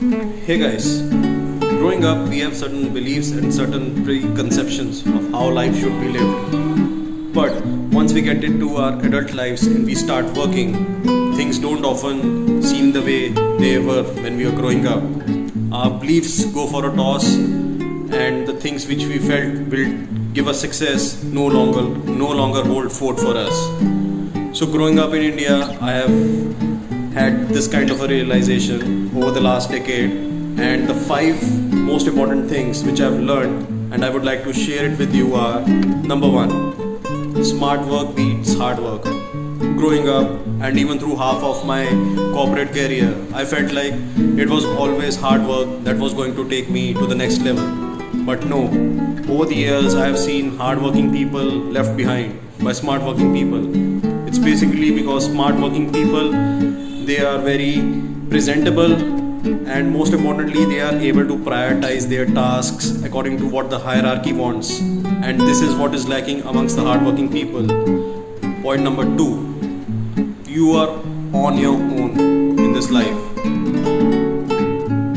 Hey guys, growing up we have certain beliefs and certain preconceptions of how life should be lived. But once we get into our adult lives and we start working, things don't often seem the way they were when we were growing up. Our beliefs go for a toss, and the things which we felt will give us success no longer hold fort for us. So growing up in India, I have had this kind of a realization over the last decade, and the five most important things which I've learned and I would like to share it with you are: number one, smart work beats hard work. Growing up and even through half of my corporate career, I felt like it was always hard work that was going to take me to the next level. But no, over the years I have seen hard-working people left behind by smart-working people. It's basically because smart-working people, they are very presentable, and most importantly they are able to prioritize their tasks according to what the hierarchy wants, and this is what is lacking amongst the hard-working people. Point number two, you are on your own in this life.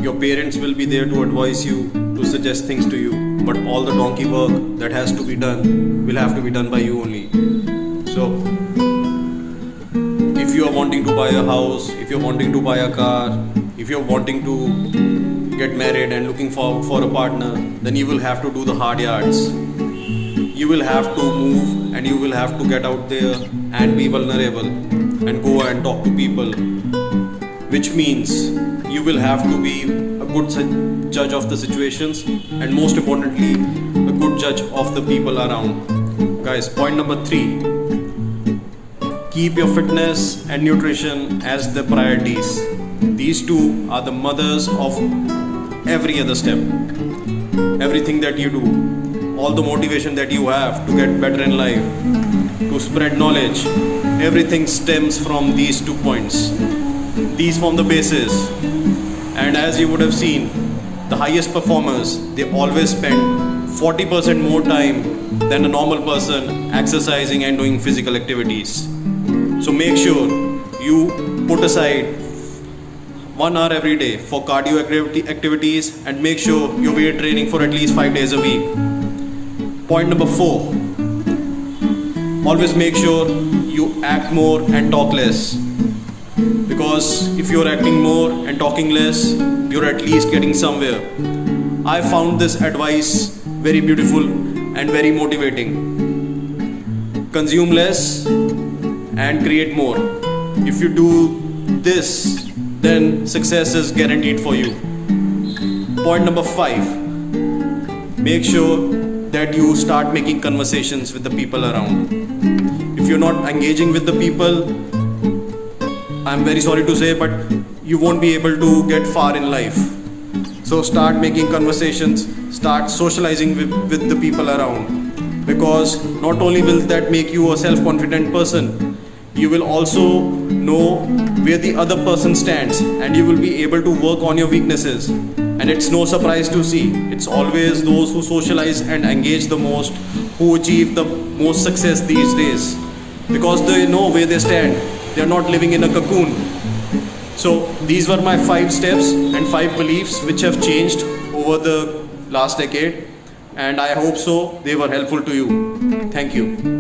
Your parents will be there to advise you, to suggest things to you, but all the donkey work that has to be done will have to be done by you only. So if you are wanting to buy a house, if you're wanting to buy a car, if you're wanting to get married and looking for a partner, then you will have to do the hard yards. You will have to move, and you will have to get out there and be vulnerable and go and talk to people, which means you will have to be a good judge of the situations, and most importantly a good judge of the people around. Guys, point number three, keep your fitness and nutrition as the priorities. These two are the mothers of every other step. Everything that you do, all the motivation that you have to get better in life, to spread knowledge, everything stems from these 2 points. These form the basis, and as you would have seen, the highest performers, they always spend 40% more time than a normal person exercising and doing physical activities. So make sure you put aside 1 hour every day for cardio activities, and make sure you're weight training for at least 5 days a week. Point number 4, always make sure you act more and talk less, because if you're acting more and talking less, you're at least getting somewhere. I found this advice very beautiful and very motivating. Consume less and create more. If you do this, then success is guaranteed for you. Point number 5, make sure that you start making conversations with the people around. If you're not engaging with the people, I'm very sorry to say, but you won't be able to get far in life. So start making conversations, start socializing with the people around, because not only will that make you a self-confident person, you will also know where the other person stands, and you will be able to work on your weaknesses. And it's no surprise to see, it's always those who socialize and engage the most who achieve the most success these days, because they know where they stand. They're not living in a cocoon. So these were my 5 steps and 5 beliefs which have changed over the last decade, and I hope so they were helpful to you. Thank you.